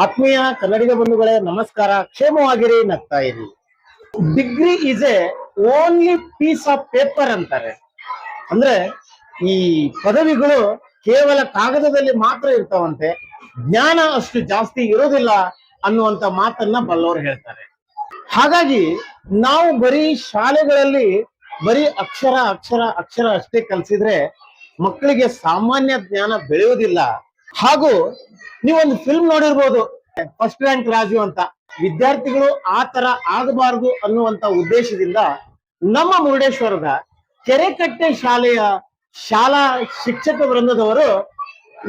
ಆತ್ಮೀಯ ಕನ್ನಡಿಗ ಬಂಧುಗಳೇ, ನಮಸ್ಕಾರ. ಕ್ಷೇಮವಾಗಿರಿ, ನಗ್ತಾ ಇರಿ. Degree is a only piece of paper ಅಂತಾರೆ. ಅಂದ್ರೆ ಈ ಪದವಿಗಳು ಕೇವಲ ಕಾಗದದಲ್ಲಿ ಮಾತ್ರ ಇರ್ತಾವಂತೆ, ಜ್ಞಾನ ಅಷ್ಟು ಜಾಸ್ತಿ ಇರೋದಿಲ್ಲ ಅನ್ನುವಂತ ಮಾತನ್ನ ಬಲ್ಲವರು ಹೇಳ್ತಾರೆ. ಹಾಗಾಗಿ ನಾವು ಬರೀ ಶಾಲೆಗಳಲ್ಲಿ ಬರೀ ಅಕ್ಷರ ಅಕ್ಷರ ಅಕ್ಷರ ಅಷ್ಟೇ ಕಲಿಸಿದ್ರೆ ಮಕ್ಕಳಿಗೆ ಸಾಮಾನ್ಯ ಜ್ಞಾನ ಬೆಳೆಯುವುದಿಲ್ಲ. ಹಾಗೂ ನೀವೊಂದು ಫಿಲ್ಮ್ ನೋಡಿರ್ಬೋದು, ಫಸ್ಟ್ ರ್ಯಾಂಕ್ ರಾಜು ಅಂತ. ವಿದ್ಯಾರ್ಥಿಗಳು ಆ ತರ ಆಗಬಾರದು ಅನ್ನುವಂತ ಉದ್ದೇಶದಿಂದ ನಮ್ಮ ಮುರುಡೇಶ್ವರದ ಕೆರೆಕಟ್ಟೆ ಶಾಲೆಯ ಶಾಲಾ ಶಿಕ್ಷಕ ವೃಂದದವರು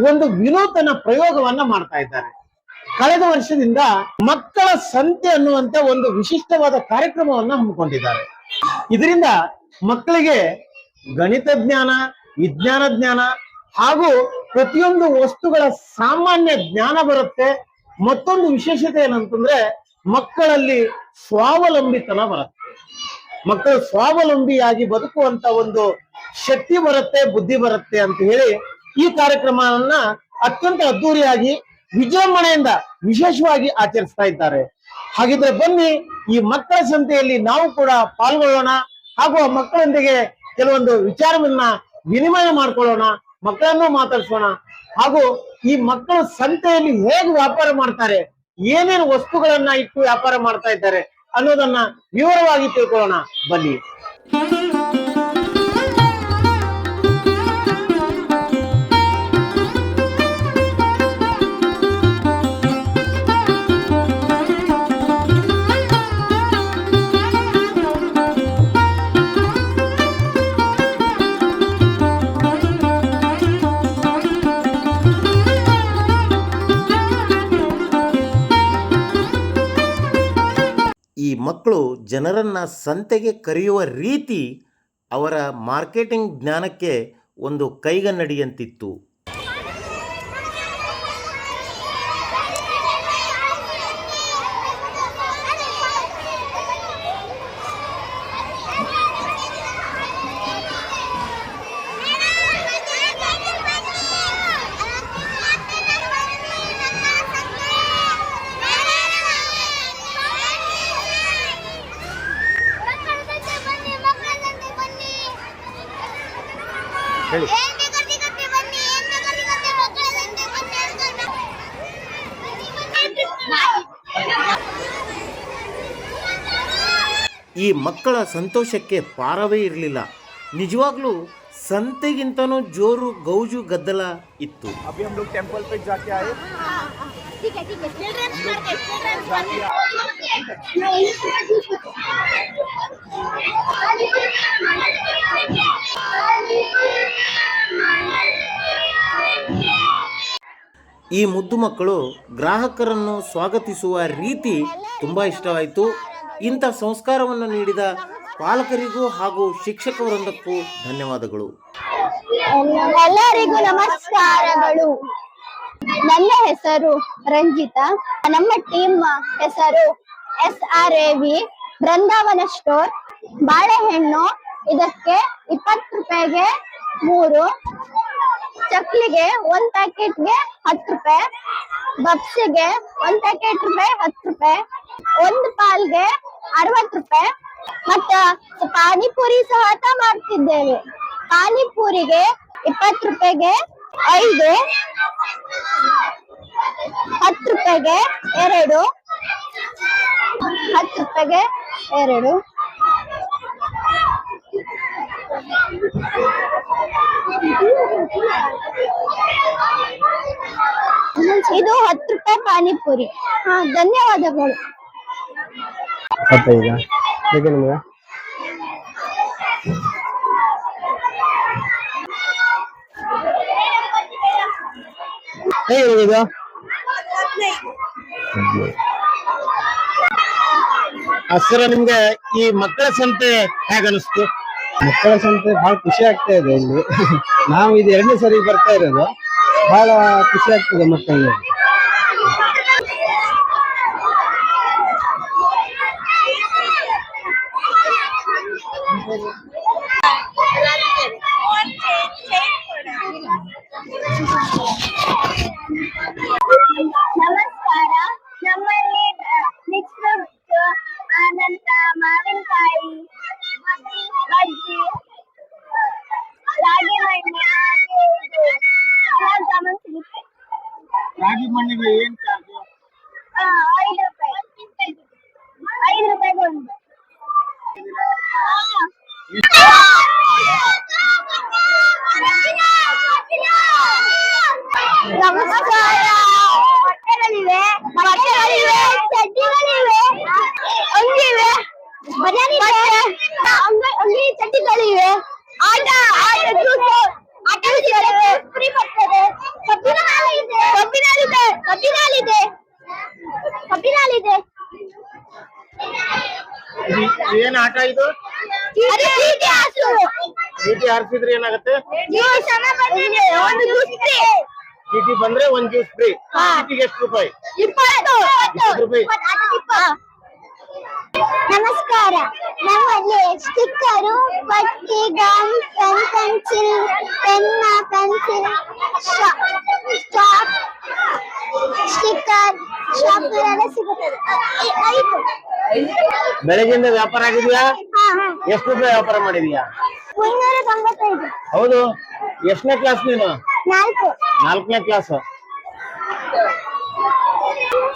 ಒಂದು ವಿನೂತನ ಪ್ರಯೋಗವನ್ನ ಮಾಡ್ತಾ ಇದ್ದಾರೆ. ಕಳೆದ ವರ್ಷದಿಂದ ಮಕ್ಕಳ ಸಂತೆ ಅನ್ನುವಂತ ಒಂದು ವಿಶಿಷ್ಟವಾದ ಕಾರ್ಯಕ್ರಮವನ್ನ ಹಮ್ಮಿಕೊಂಡಿದ್ದಾರೆ. ಇದರಿಂದ ಮಕ್ಕಳಿಗೆ ಗಣಿತ ಜ್ಞಾನ, ವಿಜ್ಞಾನ ಜ್ಞಾನ ಹಾಗೂ ಪ್ರತಿಯೊಂದು ವಸ್ತುಗಳ ಸಾಮಾನ್ಯ ಜ್ಞಾನ ಬರುತ್ತೆ. ಮತ್ತೊಂದು ವಿಶೇಷತೆ ಏನಂತಂದ್ರೆ ಮಕ್ಕಳಲ್ಲಿ ಸ್ವಾವಲಂಬಿತನ ಬರುತ್ತೆ. ಮಕ್ಕಳು ಸ್ವಾವಲಂಬಿಯಾಗಿ ಬದುಕುವಂತ ಒಂದು ಶಕ್ತಿ ಬರುತ್ತೆ, ಬುದ್ಧಿ ಬರುತ್ತೆ ಅಂತ ಹೇಳಿ ಈ ಕಾರ್ಯಕ್ರಮವನ್ನ ಅತ್ಯಂತ ಅದ್ದೂರಿಯಾಗಿ ವಿಜೃಂಭಣೆಯಿಂದ ವಿಶೇಷವಾಗಿ ಆಚರಿಸ್ತಾ ಇದ್ದಾರೆ. ಹಾಗಿದ್ರೆ ಬನ್ನಿ, ಈ ಮಕ್ಕಳ ಸಂತೆಯಲ್ಲಿ ನಾವು ಕೂಡ ಪಾಲ್ಗೊಳ್ಳೋಣ ಹಾಗೂ ಆ ಮಕ್ಕಳೊಂದಿಗೆ ಕೆಲವೊಂದು ವಿಚಾರವನ್ನ ವಿನಿಮಯ ಮಾಡ್ಕೊಳ್ಳೋಣ, ಮಕ್ಕಳನ್ನು ಮಾತಾಡ್ಸೋಣ. ಹಾಗೂ ಈ ಮಕ್ಕಳು ಸಂತೆಯಲ್ಲಿ ಹೇಗೆ ವ್ಯಾಪಾರ ಮಾಡ್ತಾರೆ, ಏನೇನು ವಸ್ತುಗಳನ್ನ ಇಟ್ಟು ವ್ಯಾಪಾರ ಮಾಡ್ತಾ ಇದ್ದಾರೆ ಅನ್ನೋದನ್ನ ವಿವರವಾಗಿ ತಿಳ್ಕೊಳ್ಳೋಣ ಬನ್ನಿ. ಈ ಮಕ್ಕಳು ಜನರನ್ನ ಸಂತೆಗೆ ಕರೆಯುವ ರೀತಿ ಅವರ ಮಾರ್ಕೆಟಿಂಗ್ ಜ್ಞಾನಕ್ಕೆ ಒಂದು ಕೈಗನ್ನಡಿಯಂತಿತ್ತು. ಹೇಳಿ. ಈ ಮಕ್ಕಳ ಸಂತೋಷಕ್ಕೆ ಪಾರವೇ ಇರಲಿಲ್ಲ. ನಿಜವಾಗ್ಲೂ ಸಂತೆಗಿಂತನೂ ಜೋರು, ಗೌಜು, ಗದ್ದಲ ಇತ್ತು. ಈ ಮುದ್ದು ಮಕ್ಕಳು ಗ್ರಾಹಕರನ್ನು ಸ್ವಾಗತಿಸುವ ರೀತಿ ತುಂಬಾ ಇಷ್ಟವಾಯಿತು. ಇಂಥ ಸಂಸ್ಕಾರವನ್ನು ನೀಡಿದ ಪಾಲಕರಿಗೂ ಹಾಗೂ ಶಿಕ್ಷಕ ವೃಂದಕ್ಕೂ ಧನ್ಯವಾದಗಳು. ಎಲ್ಲರಿಗೂ ನಮಸ್ಕಾರಗಳು. ನನ್ನ ಹೆಸರು ರಂಜಿತಾ. ನಮ್ಮ ಟೀಮ್ ಹೆಸರು SRAV ಬೃಂದಾವನ ಸ್ಟೋರ್. ಬಾಳೆಹಣ್ಣು ಇದಕ್ಕೆ 20 ರೂಪಾಯಿಗೆ 3, ಚಕ್ಲಿಗೆ 1 ಪ್ಯಾಕೆಟ್ಗೆ 10 ರೂಪಾಯಿ, ಬಬ್ಸಿಗೆ 1 ಪ್ಯಾಕೆಟ್ ರೂಪಾಯಿ 10 ರೂಪಾಯಿ, 1 ಪಾಲ್ಗೆ 60 ರೂಪಾಯಿ. ಮತ್ತ ಪಾನಿಪುರಿ ಸಹ ಮಾಡ್ತಿದ್ದೇವೆ. ಪಾನಿಪುರಿಗೆ 20 ರೂಪಾಯಿಗೆ 5, 10 ರೂಪಾಯಿಗೆ 2, 10 ರೂಪಾಯಿಗೆ 2. ಇದು 10 ರೂಪಾಯಿ ಪಾನಿಪುರಿ. ಧನ್ಯವಾದಗಳು. ಸರ್, ನಿಮ್ಗೆ ಈ ಮಕ್ಕಳ ಸಂತೆ ಹೇಗನಿಸ್ತು? ಮಕ್ಕಳ ಸಂತೆ ಬಹಳ ಖುಷಿ ಆಗ್ತಾ ಇದೆ. ಇಲ್ಲಿ ನಾವು ಇದು 2ನೇ ಸರಿ ಬರ್ತಾ ಇರೋದು. ಬಹಳ ಖುಷಿ ಆಗ್ತದೆ ಮಕ್ಕಳಿಗೆ. ನಮಸ್ಕಾರ. ಅಂದ್ರೆ ಏನ್ ಚಾರ್ಜ್? 5 ರೂಪಾಯಿ 5 ರೂಪಾಯಿಗೆ ಒಂದು. ನಮಸ್ಕಾರ. ಬಟ್ಟೆಗಳಿವೆ, ಚಡ್ಡಿಗಳಿವೆ, ಅಂಗಿವೆ, ಅಂಗಿ ಚಡ್ಡಿಗಳಿವೆ, ಆಟ ಜ್ಯೂಸು, ಆಟಗಳಿವೆ, ಫ್ರೀ ಬರ್ತದೆ, ಕಬ್ಬಿನ ಹಾಲಿದೆ. ಏನ್ ಆಟ ಇದು? ಚೀಟಿ ಹಾರಿಸಿದ್ರೆ ಏನಾಗುತ್ತೆ? ಚೀಟಿ ಬಂದ್ರೆ ಒಂದ್ ಜ್ಯೂಸ್ ಫ್ರೀ. ಚೀಟಿಗೆ ಎಷ್ಟು ರೂಪಾಯಿ? 20 ರೂಪಾಯಿ. ನಮಸ್ಕಾರ. ನಮ್ಮಲ್ಲಿ ಸ್ಟಿಕ್ಕರು, ಪಟ್ಟಿ, gum, pencil, pencil, chalk, sticker, sharpener ಎಲ್ಲ ಸಿಗುತ್ತದೆ. 5. ಬೆಳಗಿಂದ ವ್ಯಾಪಾರ ಆಗಿದ್ಯಾ? ಎಷ್ಟು ರೂಪಾಯಿ ವ್ಯಾಪಾರ ಮಾಡಿದ್ಯಾ? 395. ಹೌದು. ಎಷ್ಟನೇ ಕ್ಲಾಸ್ ನೀನು? 4. 4ನೇ ಕ್ಲಾಸ್.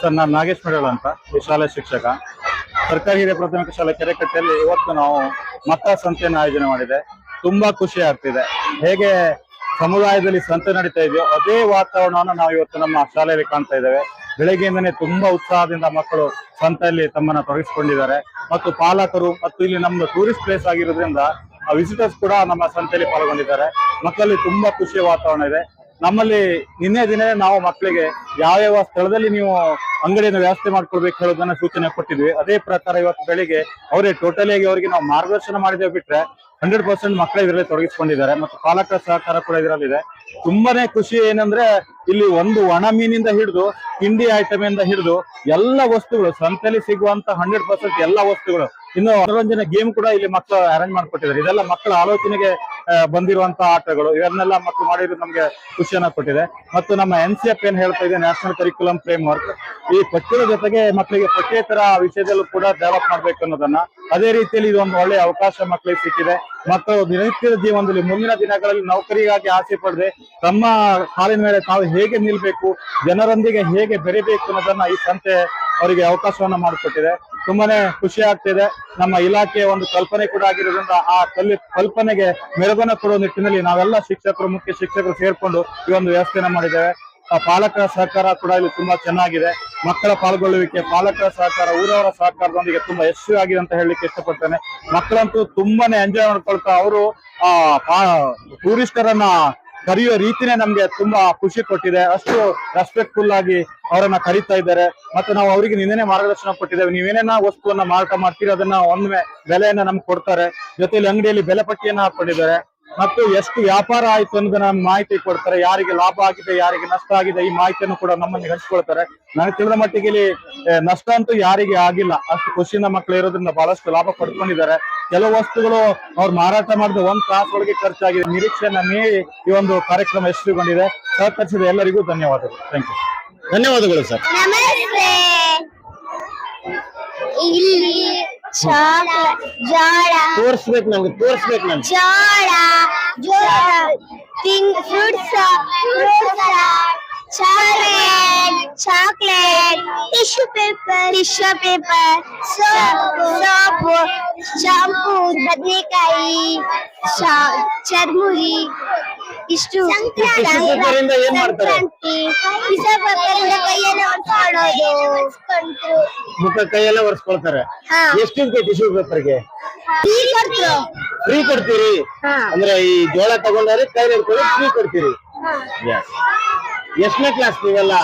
ಸರ್, ನಾನು ನಾಗೇಶ್ ಮಡೇಳ ಅಂತ, ಈ ಶಾಲೆ ಶಿಕ್ಷಕ. ಸರ್ಕಾರಿ ಹಿರಿಯ ಪ್ರಾಥಮಿಕ ಶಾಲೆ ಕೆರೆಕಟ್ಟೆಯಲ್ಲಿ ಇವತ್ತು ನಾವು ಮಕ್ಕಳ ಸಂತೆಯನ್ನು ಆಯೋಜನೆ ಮಾಡಿದೆ. ತುಂಬಾ ಖುಷಿ ಆಗ್ತಿದೆ. ಹೇಗೆ ಸಮುದಾಯದಲ್ಲಿ ಸಂತೆ ನಡೀತಾ ಇದೆಯೋ ಅದೇ ವಾತಾವರಣವನ್ನು ನಾವು ಇವತ್ತು ನಮ್ಮ ಶಾಲೆಯಲ್ಲಿ ಕಾಣ್ತಾ ಇದ್ದೇವೆ. ಬೆಳಗ್ಗೆಯಿಂದನೇ ತುಂಬಾ ಉತ್ಸಾಹದಿಂದ ಮಕ್ಕಳು ಸಂತೆಯಲ್ಲಿ ತಮ್ಮನ್ನ ತೊಡಗಿಸಿಕೊಂಡಿದ್ದಾರೆ. ಮತ್ತು ಪಾಲಕರು ಮತ್ತು ಇಲ್ಲಿ ನಮ್ದು ಟೂರಿಸ್ಟ್ ಪ್ಲೇಸ್ ಆಗಿರೋದ್ರಿಂದ ವಿಸಿಟರ್ಸ್ ಕೂಡ ನಮ್ಮ ಸಂತೆಯಲ್ಲಿ ಪಾಲ್ಗೊಂಡಿದ್ದಾರೆ. ಮಕ್ಕಳಲ್ಲಿ ತುಂಬಾ ಖುಷಿಯ ವಾತಾವರಣ ಇದೆ. ನಮ್ಮಲ್ಲಿ ನಿನ್ನೆ ದಿನ ನಾವು ಮಕ್ಕಳಿಗೆ ಯಾವ ಸ್ಥಳದಲ್ಲಿ ನೀವು ಅಂಗಡಿಯನ್ನು ವ್ಯವಸ್ಥೆ ಮಾಡ್ಕೊಳ್ಬೇಕು ಹೇಳೋದನ್ನ ಸೂಚನೆ ಕೊಟ್ಟಿದ್ವಿ. ಅದೇ ಪ್ರಕಾರ ಇವತ್ತು ಬೆಳಿಗ್ಗೆ ಅವರೇ ಟೋಟಲಿ ಆಗಿ ಅವರಿಗೆ ನಾವು ಮಾರ್ಗದರ್ಶನ ಮಾಡಿದ್ದೇವೆ. ಬಿಟ್ರೆ 100% ಮಕ್ಕಳು ಇದರಲ್ಲಿ ತೊಡಗಿಸ್ಕೊಂಡಿದ್ದಾರೆ ಮತ್ತು ಪಾಲಕರ ಸಹಕಾರ ಕೂಡ ಇದರಲ್ಲಿದೆ. ತುಂಬಾನೇ ಖುಷಿ ಏನಂದ್ರೆ ಇಲ್ಲಿ ಒಂದು ಒಣ ಮೀನಿಂದ ಹಿಡಿದು ತಿಂಡಿ ಐಟಮ್ ಇಂದ ಹಿಡಿದು ಎಲ್ಲ ವಸ್ತುಗಳು ಸಂತೆಯಲ್ಲಿ ಸಿಗುವಂತ 100% ಎಲ್ಲ ವಸ್ತುಗಳು. ಇನ್ನು ಮನೋರಂಜನೆ ಗೇಮ್ ಕೂಡ ಇಲ್ಲಿ ಮಕ್ಕಳು ಅರೇಂಜ್ ಮಾಡ್ಕೊಟ್ಟಿದ್ದಾರೆ. ಇದೆಲ್ಲ ಮಕ್ಕಳ ಆಲೋಚನೆಗೆ ಬಂದಿರುವಂತಹ ಆಟಗಳು. ಇವನ್ನೆಲ್ಲ ಮಕ್ಕಳು ಮಾಡಿರೋದು ನಮ್ಗೆ ಖುಷಿಯನ್ನ ಕೊಟ್ಟಿದೆ. ಮತ್ತು ನಮ್ಮ NCF ಏನ್ ಹೇಳ್ತಾ ಇದೆ, ನ್ಯಾಷನಲ್ ಕರಿಕ್ಯುಲಮ್ ಫ್ರೇಮ್ ವರ್ಕ್, ಈ ಪಠ್ಯದ ಜೊತೆಗೆ ಮಕ್ಕಳಿಗೆ ಪಠ್ಯೇತರ ವಿಷಯದಲ್ಲೂ ಕೂಡ ಡೆವಲಪ್ ಮಾಡ್ಬೇಕು ಅನ್ನೋದನ್ನ, ಅದೇ ರೀತಿಯಲ್ಲಿ ಇದೊಂದು ಒಳ್ಳೆಯ ಅವಕಾಶ ಮಕ್ಕಳಿಗೆ ಸಿಕ್ಕಿದೆ. ಮಕ್ಕಳು ದಿನನಿತ್ಯದ ಜೀವನದಲ್ಲಿ ಮುಂದಿನ ದಿನಗಳಲ್ಲಿ ನೌಕರಿಗಾಗಿ ಆಸೆ ಪಡದೆ ತಮ್ಮ ಕಾಲಿನ ಮೇಲೆ ತಾವು ಹೇಗೆ ನಿಲ್ಬೇಕು, ಜನರೊಂದಿಗೆ ಹೇಗೆ ಬೆರಿಬೇಕು ಅನ್ನೋದನ್ನ ಈ ಸಂತೆ ಅವರಿಗೆ ಅವಕಾಶವನ್ನ ಮಾಡಿಕೊಟ್ಟಿದೆ. ತುಂಬಾನೇ ಖುಷಿ ಆಗ್ತಿದೆ. ನಮ್ಮ ಇಲಾಖೆಯ ಒಂದು ಕಲ್ಪನೆ ಕೂಡ ಆಗಿರೋದ್ರಿಂದ ಆ ಕಲ್ಪನೆಗೆ ಮೆರುಗನ್ನ ಕೊಡುವ ನಿಟ್ಟಿನಲ್ಲಿ ನಾವೆಲ್ಲ ಶಿಕ್ಷಕರು, ಮುಖ್ಯ ಶಿಕ್ಷಕರು ಸೇರ್ಕೊಂಡು ಈ ಒಂದು ವ್ಯವಸ್ಥೆನ ಮಾಡಿದ್ದೇವೆ. ಪಾಲಕರ ಸಹಕಾರ ಕೂಡ ಇಲ್ಲಿ ತುಂಬಾ ಚೆನ್ನಾಗಿದೆ. ಮಕ್ಕಳ ಪಾಲ್ಗೊಳ್ಳುವಿಕೆ, ಪಾಲಕರ ಸಹಕಾರ, ಊರವರ ಸಹಕಾರದೊಂದಿಗೆ ತುಂಬಾ ಯಶಸ್ವಿಯಾಗಿದೆ ಅಂತ ಹೇಳಲಿಕ್ಕೆ ಇಷ್ಟಪಡ್ತೇನೆ. ಮಕ್ಕಳಂತೂ ತುಂಬಾನೇ ಎಂಜಾಯ್ ಮಾಡ್ಕೊಳ್ತಾ ಅವರು ಟೂರಿಸ್ಟರನ್ನ ಕರೆಯುವ ರೀತಿನೇ ನಮ್ಗೆ ತುಂಬಾ ಖುಷಿ ಕೊಟ್ಟಿದೆ. ಅಷ್ಟು ರೆಸ್ಪೆಕ್ಟ್ಫುಲ್ ಆಗಿ ಅವರನ್ನ ಕರೀತಾ ಇದ್ದಾರೆ. ಮತ್ತೆ ನಾವು ಅವರಿಗೆ ನಿನ್ನೆ ಮಾರ್ಗದರ್ಶನ ಕೊಟ್ಟಿದ್ದೇವೆ. ನೀವೇನೇನ ವಸ್ತುವನ್ನ ಮಾರಾಟ ಮಾಡ್ತೀರಿ ಅದನ್ನ ಒಮ್ಮೆ ಬೆಲೆಯನ್ನ ನಮ್ಗೆ ಕೊಡ್ತಾರೆ. ಜೊತೆಲಿ ಅಂಗಡಿಯಲ್ಲಿ ಬೆಲೆ ಪಟ್ಟಿಯನ್ನ ಹಾಕೊಂಡಿದ್ದಾರೆ. ಮತ್ತು ಎಷ್ಟು ವ್ಯಾಪಾರ ಆಯ್ತು ಅನ್ನೋದನ್ನ ಮಾಹಿತಿ ಕೊಡ್ತಾರೆ. ಯಾರಿಗೆ ಲಾಭ ಆಗಿದೆ, ಯಾರಿಗೆ ನಷ್ಟ ಆಗಿದೆ, ಈ ಮಾಹಿತಿಯನ್ನು ಕೂಡ ನಮ್ಮಲ್ಲಿ ಹಂಚ್ಕೊಳ್ತಾರೆ. ನನಗೆ ತಿಳಿದ ಮಟ್ಟಿಗೆ ಇಲ್ಲಿ ನಷ್ಟ ಅಂತೂ ಯಾರಿಗೆ ಆಗಿಲ್ಲ. ಅಷ್ಟು ಖುಷಿಯಿಂದ ಮಕ್ಕಳು ಇರೋದ್ರಿಂದ ಬಹಳಷ್ಟು ಲಾಭ ಪಡ್ಕೊಂಡಿದ್ದಾರೆ. ಕೆಲವು ವಸ್ತುಗಳು ಅವ್ರು ಮಾರಾಟ ಮಾಡಿದ 1 ತಾಸೊಳಗೆ ಖರ್ಚಾಗಿದೆ. ನಿರೀಕ್ಷೆಯನ್ನ ಮೀರಿ ಈ ಒಂದು ಕಾರ್ಯಕ್ರಮ ಯಶಸ್ವಿಗೊಂಡಿದೆ. ಸಹಕರಿಸಿದ ಎಲ್ಲರಿಗೂ ಧನ್ಯವಾದಗಳು. Thank you. ಧನ್ಯವಾದಗಳು ಸರ್. ನಮಸ್ತೆ. ಇಲ್ಲಿ ಜೋಳ ತೋರಿಸ್ಬೇಕು ನಮ್ಗೆ. ಜೋಳ, fruits, chocolate, tissue paper, soap, shampoo, ಬದನೆಕಾಯಿ, ಚರ್ಮುರಿ, ಇಷ್ಟು. ಪೇಪರಿಂದ ಏನ್ ಮಾಡ್ತಾರೆ? ಟಿಶ್ಯೂ ಪೇಪರಿಂದ ಕೈಯೆಲ್ಲ ಒರೆಸ್ಕೊಳ್ಳೋದು, ಮುಖ ಕೈಯೆಲ್ಲ ಒರೆಸ್ಕೊಳ್ತಾರೆ. ಹಾ. ಎಷ್ಟಿದೆ ಟಿಶ್ಯೂ ಪೇಪರ್ಗೆ? ಫ್ರೀ ಕೊಡ್ತೀರಿ? ಅಂದ್ರೆ ಈ ಜೋಳ ತಗೊಂಡ್ರೆ ಕೈ ಹಿಡ್ಕೊಂಡು ಫ್ರೀ ಕೊಡ್ತೀರಿ? ಎಷ್ಟನೇ ಕ್ಲಾಸ್ ನೀವೆಲ್ಲ?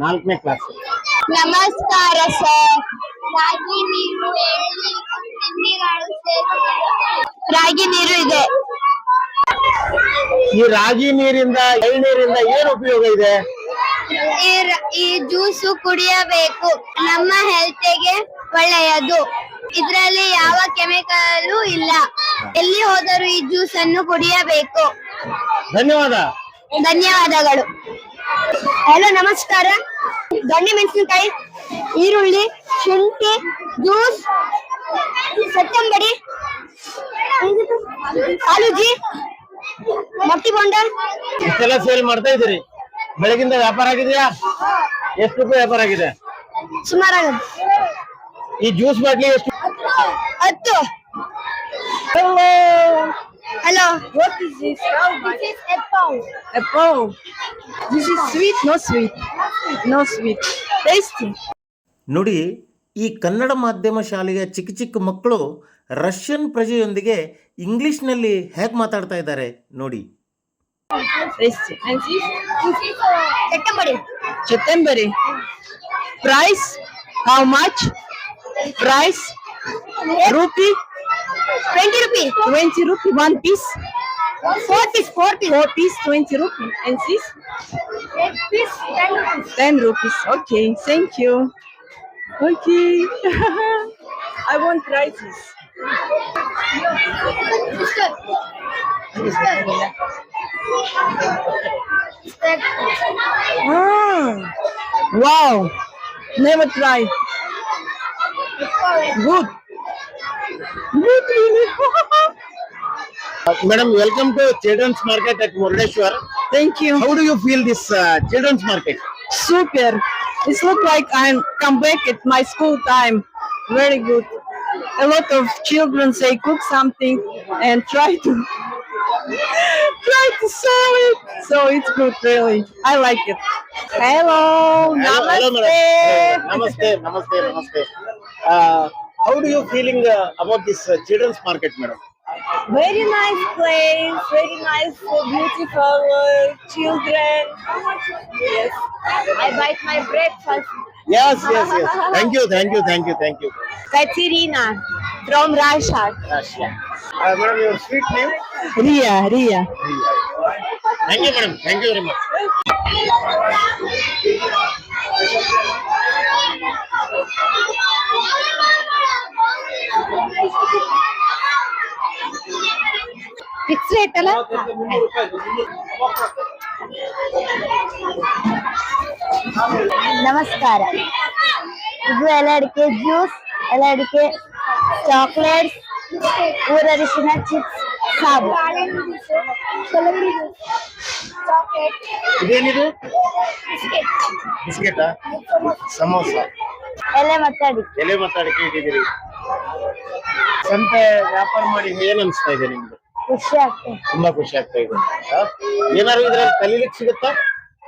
4ನೇ ಕ್ಲಾಸ್. ನಮಸ್ಕಾರ ಸರ್. ರಾಗಿ ನೀರು ಇದೆ. ಈ ರಾಗಿ ನೀರಿಂದ, ಎಳ್ನೀರಿಂದ ಏನು ಉಪಯೋಗ ಇದೆ? ಈ ಜ್ಯೂಸು ಕುಡಿಯಬೇಕು, ನಮ್ಮ ಹೆಲ್ತ್ಗೆ ಒಳ್ಳೆಯದು. ಇದರಲ್ಲಿ ಯಾವ ಕೆಮಿಕಲ್ ಇಲ್ಲ. ಎಲ್ಲಿ ಹೋದರೂ ಈ ಜ್ಯೂಸ್ ಅನ್ನು ಕುಡಿಯಬೇಕು. ಧನ್ಯವಾದಗಳು. ಹಲೋ, ನಮಸ್ಕಾರ. ದೊಣ್ಣೆ ಮೆಣಸಿನಕಾಯಿ, ಈರುಳ್ಳಿ, ಶುಂಠಿ, ಜ್ಯೂಸ್, ಸತ್ತಂಬಡಿ, ಆಲೂಜಿ, ಮೊಟ್ಟಿ ಬೋಂಡ ಇಷ್ಟೆಲ್ಲ ಸೇಲ್ ಮಾಡ್ತಾ ಇದ್ದೀರಿ? ಬೆಳಗಿಂದ ವ್ಯಾಪಾರ ಆಗಿದೆಯಾ? ಎಷ್ಟು ರೂಪಾಯಿ ವ್ಯಾಪಾರ ಆಗಿದೆ? ಸುಮಾರಾಗದು ಈ ಜ್ಯೂಸ್ ಬಾಟ್ಲಿ ಎಷ್ಟು? 10. Hello. What is this? This is apple. Apple. This is sweet, no sweet. No sweet. Tasty. ನೋಡಿ, ಈ ಕನ್ನಡ ಮಾಧ್ಯಮ ಶಾಲೆಯ ಚಿಕ್ಕ ಚಿಕ್ಕ ಮಕ್ಕಳು ರಷ್ಯನ್ ಪ್ರಜೆಯೊಂದಿಗೆ ಇಂಗ್ಲಿಷ್ನಲ್ಲಿ ಹೇಗೆ ಮಾತಾಡ್ತಾ ಇದ್ದಾರೆ ನೋಡಿ. Tasty. And this? ಚಟ್ಟಂಬಡಿ. Chattambari. Price? How much? Price? Rupee? 20 rupees. 20 rupee. One piece? 4 piece. 4 piece. 4 piece, 20 rupee. And this? 8 piece. 10 rupees. 10 rupees. Okay, thank you. Okay. I won't try this. Sister. Sister. Sister. Wow. Never try. Good. Good, really. Madam, welcome to Children's Market at Murdeshwar. Thank you. How do you feel this Children's Market? Super. It looks like I'm come back at my school time. Very good. A lot of children say cook something and try to sell it. So it's good, really. I like it. Hello. Hello, Namaste. madam. Namaste, namaste, namaste. How do you feeling about this Children's Market, madam? Very nice place. Very nice, beautiful children. Yes. I bite my breakfast. Yes, yes, yes. Thank you, thank you, thank you, thank you. Katerina from Russia. Russia. Madam, your sweet name? Ria. Thank you, madam. Thank you very much. Fix rate ಅಲ್ಲ? ನಮಸ್ಕಾರ. ಇದು ಎಲ್ಲ ಅಡಿಕೆ juice, ಎಲ್ಲ ಅಡಿಕೆ chocolates, ಊರರಿಶಿನ chips, ಸಾಬು. ಇದೇನಿದು? Biscuit, samosa, ಎಲೆ ಮತ್ತೆ ಅಡಿಕೆ. ಎಲೆ ಮತ್ತು ಅಡಿಕೆ ಇಟ್ಟಿದ್ದೀರಿ. ಸಂತೆ ವ್ಯಾಪಾರ ಮಾಡಿ ಏನ್ ಅನ್ಸ್ತಾ ಇದೆ ನಿಮ್ಗೆ? ಖುಷಿ ಆಗ್ತದೆ. ತುಂಬಾ ಖುಷಿ ಆಗ್ತಾ ಇದೆ. ಏನಾದ್ರು ಇದ್ರಲ್ಲಿ ಕಲೀಲಿಕ್ಕೆ ಸಿಗುತ್ತಾ?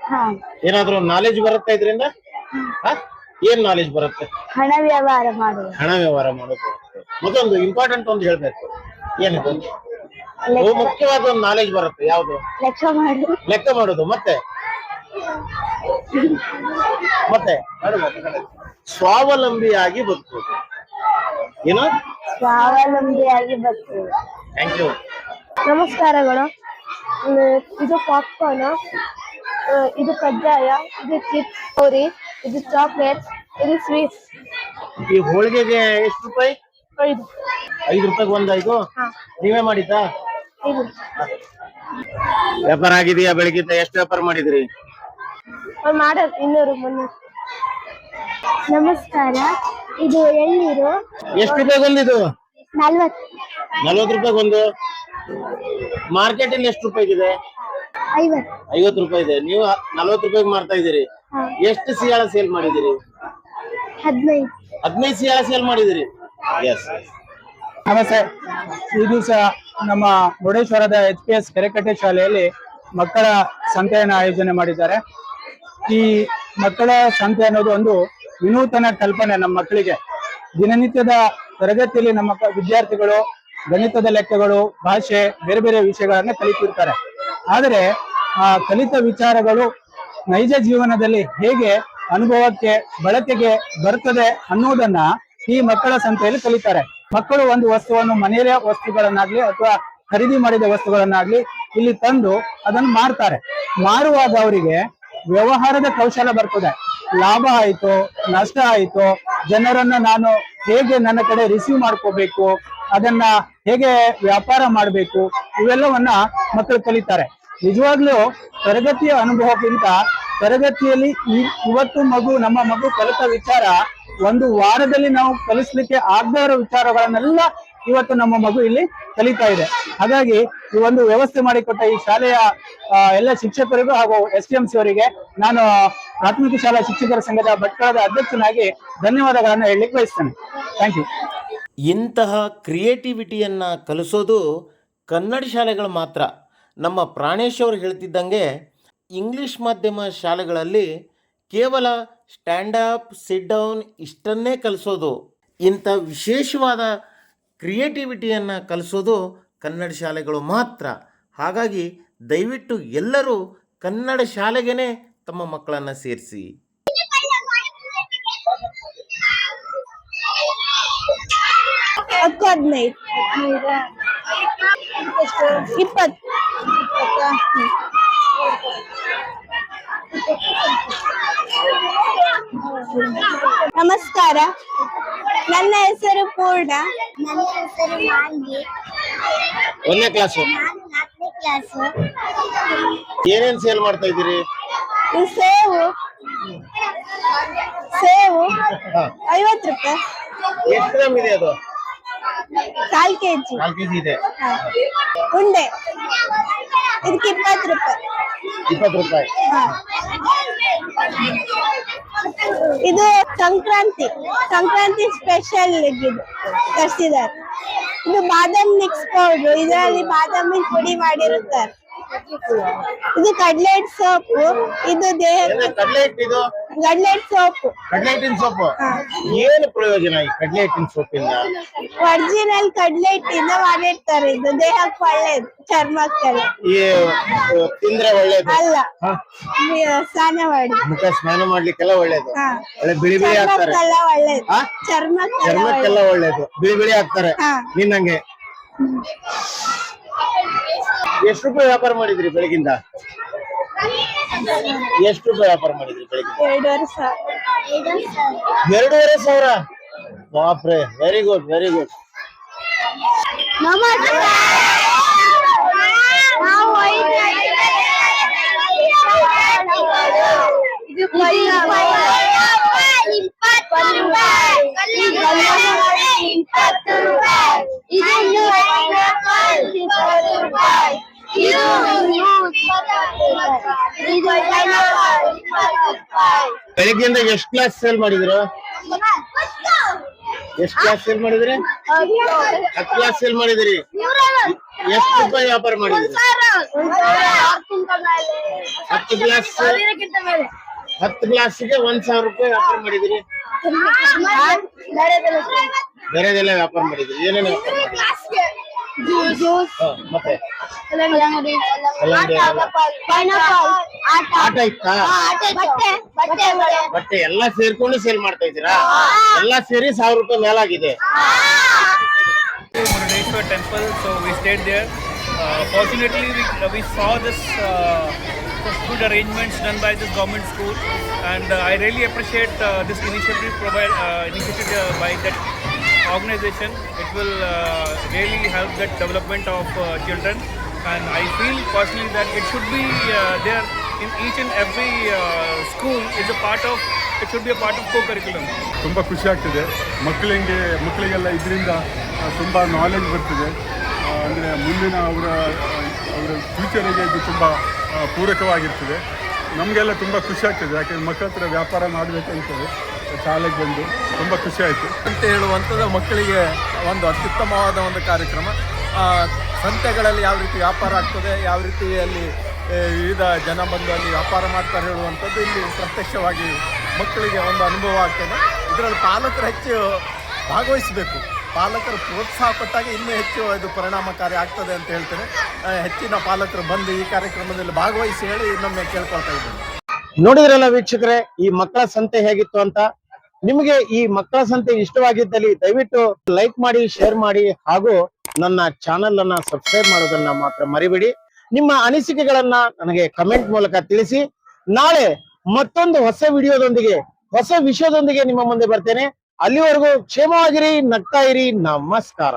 ಹಾ. ಏನಾದ್ರು ನಾಲೆಜ್ ಬರುತ್ತಾ ಇದರಿಂದ? ಏನ್ ನಾಲೆಜ್ ಬರುತ್ತೆ? ಹಣ ವ್ಯವಹಾರ ಮಾಡುವುದು. ಹಣ ವ್ಯವಹಾರ ಮಾಡೋದು ಬರುತ್ತೆ. ಮತ್ತೊಂದು ಇಂಪಾರ್ಟೆಂಟ್ ಒಂದು ಹೇಳ್ಬೇಕು. ಏನಿದು? ಮುಖ್ಯವಾದ ಒಂದು ನಾಲೆಜ್ ಬರುತ್ತೆ. ಯಾವ್ದು? ಲೆಕ್ಕ ಮಾಡುದು. ಲೆಕ್ಕ ಮಾಡೋದು. ಮತ್ತೆ ಮತ್ತೆ ಸ್ವಾವಲಂಬಿಯಾಗಿ ಬದುಕುವುದು. ಏನು? ಸ್ವಾವಲಂಬಿಯಾಗಿ ಬದುಕುವುದು. Thank you. ನಮಸ್ಕಾರಗಳು. ಇದು ಪಾಪ್ಕಾರ್ನ್, ಇದು ಕಜ್ಜಾಯ, ಇದು ಚಿಪ್ಸ್, ಪೂರಿ, ಇದು ಚಾಕ್ಲೇಟ್ಸ್, ಇದು ಸ್ವೀಟ್ಸ್. ಈ ಹೋಳಿಗೆಗೆ ಎಷ್ಟು ರೂಪಾಯಿ? 5. 5 ರೂಪಾಯಿಗೆ ಒಂದು. ಇದು ಹಾ. ನೀವೇ ಮಾಡಿದ್ದಾ? ಇದು ವ್ಯಾಪಾರ ಆಗಿದೆಯಾ? ಬೆಳಗಿಂದ ಎಷ್ಟು ವ್ಯಾಪಾರ ಮಾಡಿದ್ರಿ? ಮಾಡೋದು 200 300. ನಮಸ್ಕಾರ. ಇದು ಎಳ್ನೀರು. ಎಷ್ಟು ರೂಪಾಯಿಗೆ ಒಂದು ಇದು? 40. 40 ರೂಪಾಯಿಗೊಂದು. ಮಾರ್ಕೆಟ್ ಅಲ್ಲಿ ಎಷ್ಟು ರೂಪಾಯಿಗಿದೆ? 50. 50 ರೂಪಾಯಿ ಇದೆ. ನೀವು 40 ರೂಪಾಯಿಗೆ ಮಾರ್ತಾ ಇದ್ದೀರಿ. ಹಾ. ಎಷ್ಟು ಸಿಯಾಳ ಸೇಲ್ ಮಾಡಿದಿರಿ? 15. 15 ಸಿಯಾಳ ಸೇಲ್ ಮಾಡಿದಿರಿ. ಎಸ್. ನಮಸ್ತೆ. ಈ ದಿವಸ ನಮ್ಮ ಮುರುಡೇಶ್ವರದ HPS ಕೆರೆಕಟ್ಟೆ ಶಾಲೆಯಲ್ಲಿ ಮಕ್ಕಳ ಸಂತೆಯನ್ನು ಆಯೋಜನೆ ಮಾಡಿದ್ದಾರೆ. ಈ ಮಕ್ಕಳ ಸಂತೆ ಅನ್ನೋದು ಒಂದು ವಿನೂತನ ಕಲ್ಪನೆ. ನಮ್ಮ ಮಕ್ಕಳಿಗೆ ದಿನನಿತ್ಯದ ತರಗತಿಯಲ್ಲಿ ನಮ್ಮ ವಿದ್ಯಾರ್ಥಿಗಳು ಗಣಿತದ ಲೆಕ್ಕಗಳು, ಭಾಷೆ, ಬೇರೆ ಬೇರೆ ವಿಷಯಗಳನ್ನ ಕಲಿತಿರ್ತಾರೆ. ಆದರೆ ಆ ಕಲಿತ ವಿಚಾರಗಳು ನೈಜ ಜೀವನದಲ್ಲಿ ಹೇಗೆ ಅನುಭವಕ್ಕೆ ಬಳಕೆಗೆ ಬರ್ತದೆ ಅನ್ನೋದನ್ನ ಈ ಮಕ್ಕಳ ಸಂತೆಯಲ್ಲಿ ಕಲಿತಾರೆ. ಮಕ್ಕಳು ಒಂದು ವಸ್ತುವನ್ನು ಮನೆಯ ವಸ್ತುಗಳನ್ನಾಗ್ಲಿ ಅಥವಾ ಖರೀದಿ ಮಾಡಿದ ವಸ್ತುಗಳನ್ನಾಗ್ಲಿ ಇಲ್ಲಿ ತಂದು ಅದನ್ನು ಮಾರ್ತಾರೆ. ಮಾರುವಾಗ ಅವರಿಗೆ ವ್ಯವಹಾರದ ಕೌಶಲ ಬರ್ತದೆ. ಲಾಭ ಆಯ್ತು, ನಷ್ಟ ಆಯ್ತು, ಜನರನ್ನ ನಾನು ಹೇಗೆ ನನ್ನ ಕಡೆ ರಿಸೀವ್ ಮಾಡ್ಕೋಬೇಕು, ಅದನ್ನ ಹೇಗೆ ವ್ಯಾಪಾರ ಮಾಡಬೇಕು, ಇವೆಲ್ಲವನ್ನ ಮಕ್ಕಳು ಕಲಿತಾರೆ. ನಿಜವಾಗ್ಲೂ ತರಗತಿಯ ಅನುಭವಕ್ಕಿಂತ ತರಗತಿಯಲ್ಲಿ ಇವತ್ತು ನಮ್ಮ ಮಗು ಕಲಿತ ವಿಚಾರ ಒಂದು ವಾರದಲ್ಲಿ ನಾವು ಕಲಿಸ್ಲಿಕ್ಕೆ ಆಗದೇ ಇರೋ ವಿಚಾರಗಳನ್ನೆಲ್ಲ ಇವತ್ತು ನಮ್ಮ ಮಗು ಇಲ್ಲಿ ಕಲಿತಾ ಇದೆ. ಹಾಗಾಗಿ ಈ ಒಂದು ವ್ಯವಸ್ಥೆ ಮಾಡಿಕೊಟ್ಟ ಈ ಶಾಲೆಯ ಎಲ್ಲ ಶಿಕ್ಷಕರಿಗೂ ಹಾಗೂ STMC ಅವರಿಗೆ ನಾನು ಪ್ರಾಥಮಿಕ ಶಾಲಾ ಶಿಕ್ಷಕರ ಸಂಘದ ಭಟ್ಕಳದ ಅಧ್ಯಕ್ಷನಾಗಿ ಧನ್ಯವಾದಗಳನ್ನು ಹೇಳಲಿಕ್ಕೆ ಬಯಸ್ತೇನೆ. Thank you. ಇಂತಹ ಕ್ರಿಯೇಟಿವಿಟಿಯನ್ನು ಕಲಿಸೋದು ಕನ್ನಡ ಶಾಲೆಗಳು ಮಾತ್ರ. ನಮ್ಮ ಪ್ರಾಣೇಶ್ ಅವರು ಹೇಳ್ತಿದ್ದಂಗೆ ಇಂಗ್ಲೀಷ್ ಮಾಧ್ಯಮ ಶಾಲೆಗಳಲ್ಲಿ ಕೇವಲ ಸ್ಟ್ಯಾಂಡಪ್, ಸಿಟ್ ಡೌನ್ ಇಷ್ಟನ್ನೇ ಕಲಿಸೋದು. ಇಂಥ ವಿಶೇಷವಾದ ಕ್ರಿಯೇಟಿವಿಟಿಯನ್ನು ಕಲಿಸೋದು ಕನ್ನಡ ಶಾಲೆಗಳು ಮಾತ್ರ. ಹಾಗಾಗಿ ದಯವಿಟ್ಟು ಎಲ್ಲರೂ ಕನ್ನಡ ಶಾಲೆಗೇ ತಮ್ಮ ಮಕ್ಕಳನ್ನು ಸೇರಿಸಿ. ಹದಿನೈದು 20 ನಮಸ್ಕಾರ, ನನ್ನ ಹೆಸರು ಪೂರ್ಣ. ನನ್ನ ಹೆಸರು ಮಾನ್ವಿ. ಒಂದನೇ ಕ್ಲಾಸು. ನಾನು 4ನೇ ಕ್ಲಾಸು. ಏನೇನ್ ಸೇಲ್ ಮಾಡ್ತಾ ಇದ್ದೀರಿ? ಇದು ಸೇವು ಹಾ. 50 ರೂಪಾಯಿ. ಎಷ್ಟು ಗ್ರಾಮ್ ಇದೆ ಅದು? 4 kg. 4 kg ಇದೆ. ಉಂಡೆ ಇದಕ್ಕೆ 20 ರೂಪಾಯಿ. 20 ರೂಪಾಯಿ. ಹಾ. ಇದು ಸಂಕ್ರಾಂತಿ ಸ್ಪೆಷಲ್ ಇದು ತರಿಸಿದ್ದಾರೆ. ಇದು ಬಾದಾಮ್ ಮಿಕ್ಸ್ ಪೌಡರ್, ಇದರಲ್ಲಿ ಬಾದಾಮಿ ಪುಡಿ ಮಾಡಿರುತ್ತಾರೆ. ಇದು ಕಡ್ಲೆಟ್ ಸೋಪು, ಇದು ದೇಹ ಕಡ್ಲೆ ಹಿಟ್ಟಿದು? ಕಡ್ಲೆಟ್ ಸೋಪು. ಕಡ್ಲೆ ಹಿಟ್ಟಿನ ಸೊಪ್ಪು. ಏನು ಪ್ರಯೋಜನ ಈ ಕಡ್ಲೆ ಹಿಟ್ಟಿನ ಸೊಪ್ಪಿಂದ? ಒರಿಜಿನಲ್ ಕಡ್ಲೆ ಹಿಟ್ಟಿಂದ ಮಾಡಿರ್ತಾರೆ. ಇದು ದೇಹಕ್ಕೆ ಒಳ್ಳೇದು, ಚರ್ಮಕ್ಕೆಲ್ಲ. ಈ ತಿಂದ್ರೆ ಒಳ್ಳೇದು ಅಲ್ಲ, ಹಾ? ಸ್ನಾನ ಮಾಡಿ ಮುಖ ಸ್ನಾನ ಮಾಡ್ಲಿಕ್ಕೆಲ್ಲ ಒಳ್ಳೇದು. ಹಾ. ಒಳ್ಳೆ ಬಿಳಿ ಬಿಳಿ ಹಾಕ್ತಾರೆ. ಚರ್ಮಕ್ಕೆಲ್ಲ ಒಳ್ಳೇದು. ಹಾ? ಚರ್ಮಕ್ಕೆಲ್ಲ ಚರ್ಮಕ್ಕೆಲ್ಲ ಒಳ್ಳೇದು, ಬಿಳಿ ಬಿಳಿ ಹಾಕ್ತಾರೆ. ಹಾ. ನಿನ್ನಂಗೆ ಎಷ್ಟು ರೂಪಾಯಿ ವ್ಯಾಪಾರ ಮಾಡಿದ್ರಿ ಬೆಳಗಿಂದ? ಎಷ್ಟು ರೂಪಾಯಿ ವ್ಯಾಪಾರ ಮಾಡಿದ್ರಿ ಬೆಳಗ್ಗೆ? 2.5 ಸಾವಿರ. 2.5 ಸಾವಿರ. ಬಾಪ್ರೆ, ವೆರಿ ಗುಡ್, ವೆರಿ ಗುಡ್. ನಮಸ್ಕಾರ. ನಾವು 5 ಇದು 20 ರೂಪಾಯಿ. ಬೆಳಿಗ್ಗೆಯಿಂದ ಎಷ್ಟು ಕ್ಲಾಸ್ ಸೇಲ್ ಮಾಡಿದ್ರು? ಎಷ್ಟು ಕ್ಲಾಸ್ ಸೇಲ್ ಮಾಡಿದ್ರಿ? 10 ಕ್ಲಾಸ್ ಸೇಲ್ ಮಾಡಿದ್ರಿ. ಎಷ್ಟು ರೂಪಾಯಿ ವ್ಯಾಪಾರ ಮಾಡಿದ್ರಿ? 10 ಕ್ಲಾಸ್ 10 ಕ್ಲಾಸ್ಗೆ 1,000 ರೂಪಾಯಿ ವ್ಯಾಪಾರ ಮಾಡಿದ್ರಿ. ಬೇರೆದೆಲ್ಲ ವ್ಯಾಪಾರ ಮಾಡಿದ್ರಿ. ಏನೇನು ವ್ಯಾಪಾರ ಮಾಡಿದ್ರಿ? ಮತ್ತೆ ಕಲ್ಲಂಗಡಿ, ಆಟ ಇತ್ತಾ? ಬಟ್ಟೆ ಎಲ್ಲ ಸೇರ್ಕೊಂಡು ಸೇಲ್ ಮಾಡ್ತಾ ಇದ್ದೀರಾ? ಎಲ್ಲ ಸೇರಿ 1,000 ರೂಪಾಯಿ ಮೇಲಾಗಿದೆ. Murdeshwar temple, so we stayed there. Fortunately, we saw this good arrangements done by this government school, and I really appreciate this initiative by that organization. It will really help the development of children, and I feel personally that it should be there in each and every school. It should be a part of co-curriculum. ತುಂಬ ಖುಷಿ ಆಗ್ತಿದೆ. ಮಕ್ಕಳಿಗೆಲ್ಲ ಇದರಿಂದ ತುಂಬ knowledge ಬರ್ತಿದೆ. ಅಂದರೆ ಮುಂದಿನ ಅವರ ಫ್ಯೂಚರಿಗೆ ಇದು ತುಂಬ ಪೂರಕವಾಗಿರ್ತದೆ. ನಮಗೆಲ್ಲ ತುಂಬ ಖುಷಿ ಆಗ್ತದೆ. ಯಾಕೆಂದರೆ ಮಕ್ಕಳ ಹತ್ರ ವ್ಯಾಪಾರ ಮಾಡಬೇಕಂತೇಳಿ ಶಾಲೆಗೆ ಬಂದು ತುಂಬ ಖುಷಿ ಆಯಿತು ಅಂತ ಹೇಳುವಂಥದ್ದು ಮಕ್ಕಳಿಗೆ ಒಂದು ಅತ್ಯುತ್ತಮವಾದ ಒಂದು ಕಾರ್ಯಕ್ರಮ. ಸಂತೆಗಳಲ್ಲಿ ಯಾವ ರೀತಿ ವ್ಯಾಪಾರ ಆಗ್ತದೆ, ಯಾವ ರೀತಿಯಲ್ಲಿ ವಿವಿಧ ಜನ ಬಂದು ಅಲ್ಲಿ ವ್ಯಾಪಾರ ಮಾಡ್ತಾರೆ ಹೇಳುವಂಥದ್ದು ಇಲ್ಲಿ ಪ್ರತ್ಯಕ್ಷವಾಗಿ ಮಕ್ಕಳಿಗೆ ಒಂದು ಅನುಭವ ಆಗ್ತದೆ. ಇದರಲ್ಲಿ ಪಾಲಕರು ಹೆಚ್ಚು ಭಾಗವಹಿಸಬೇಕು. ಪಾಲಕರು ಪ್ರೋತ್ಸಾಹ ಕೊಟ್ಟಾಗ ಇನ್ನೂ ಹೆಚ್ಚು ಇದು ಪರಿಣಾಮಕಾರಿ ಆಗ್ತದೆ ಅಂತ ಹೇಳ್ತೇನೆ. ಹೆಚ್ಚಿನ ಪಾಲಕರು ಬಂದು ಈ ಕಾರ್ಯಕ್ರಮದಲ್ಲಿ ಭಾಗವಹಿಸಿ ಹೇಳಿ ಇನ್ನೊಮ್ಮೆ ಕೇಳ್ಕೊಳ್ತಾ ಇದ್ದೇನೆ. ನೋಡಿದ್ರಲ್ಲ ವೀಕ್ಷಕರೇ, ಈ ಮಕ್ಕಳ ಸಂತೆ ಹೇಗಿತ್ತು ಅಂತ. ನಿಮಗೆ ಈ ಮಕ್ಕಳ ಸಂತೆ ಇಷ್ಟವಾಗಿದ್ದಲ್ಲಿ ದಯವಿಟ್ಟು ಲೈಕ್ ಮಾಡಿ, ಶೇರ್ ಮಾಡಿ, ಹಾಗೂ ನನ್ನ ಚಾನೆಲ್ ಅನ್ನ ಸಬ್ಸ್ಕ್ರೈಬ್ ಮಾಡೋದನ್ನ ಮಾತ್ರ ಮರಿಬೇಡಿ. ನಿಮ್ಮ ಅನಿಸಿಕೆಗಳನ್ನ ನನಗೆ ಕಮೆಂಟ್ ಮೂಲಕ ತಿಳಿಸಿ. ನಾಳೆ ಮತ್ತೊಂದು ಹೊಸ ವಿಡಿಯೋದೊಂದಿಗೆ, ಹೊಸ ವಿಷಯದೊಂದಿಗೆ ನಿಮ್ಮ ಮುಂದೆ ಬರ್ತೇನೆ. ಅಲ್ಲಿವರೆಗೂ ಕ್ಷೇಮವಾಗಿರಿ, ನಗ್ತಾ ಇರಿ. ನಮಸ್ಕಾರ.